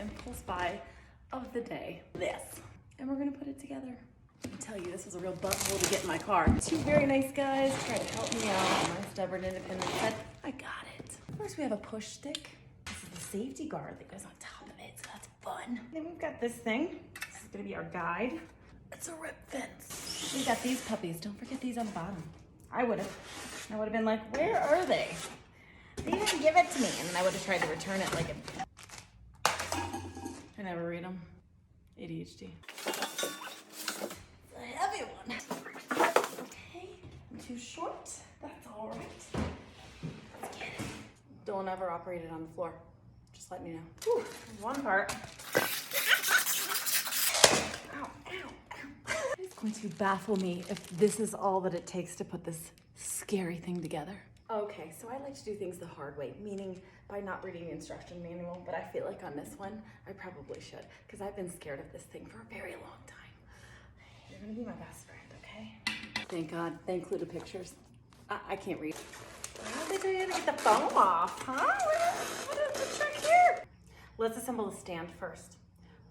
impulse buy of the day. This. And we're gonna put it together. I tell you, this was a real butthole to get in my car. Two very nice guys tried to help me out. My stubborn independent said, I got it. First we have a push stick. This is the safety guard that goes on top of it, so that's fun. Then we've got this thing. This is gonna be our guide. It's a rip fence. We got these puppies. Don't forget these on the bottom. I would have been like, where are they? They didn't give it to me. And then I would have tried to return it like a... I never read them. ADHD. It's a heavy one. Okay, I'm too short. That's all right. Let's get it. Don't ever operate it on the floor. Just let me know. Whew, one part. Ow, ow, ow. It's going to baffle me if this is all that it takes to put this scary thing together. Okay, so I like to do things the hard way, meaning by not reading the instruction manual, but I feel like on this one, I probably should, because I've been scared of this thing for a very long time. You're gonna be my best friend, okay? Thank God, they included pictures. I can't read. How did they tell you how to get the foam off, huh? What is the trick here? Let's assemble the stand first.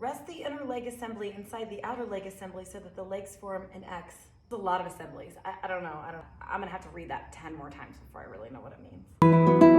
Rest the inner leg assembly inside the outer leg assembly so that the legs form an X. It's a lot of assemblies. I don't know. I'm gonna have to read that 10 more times before I really know what it means.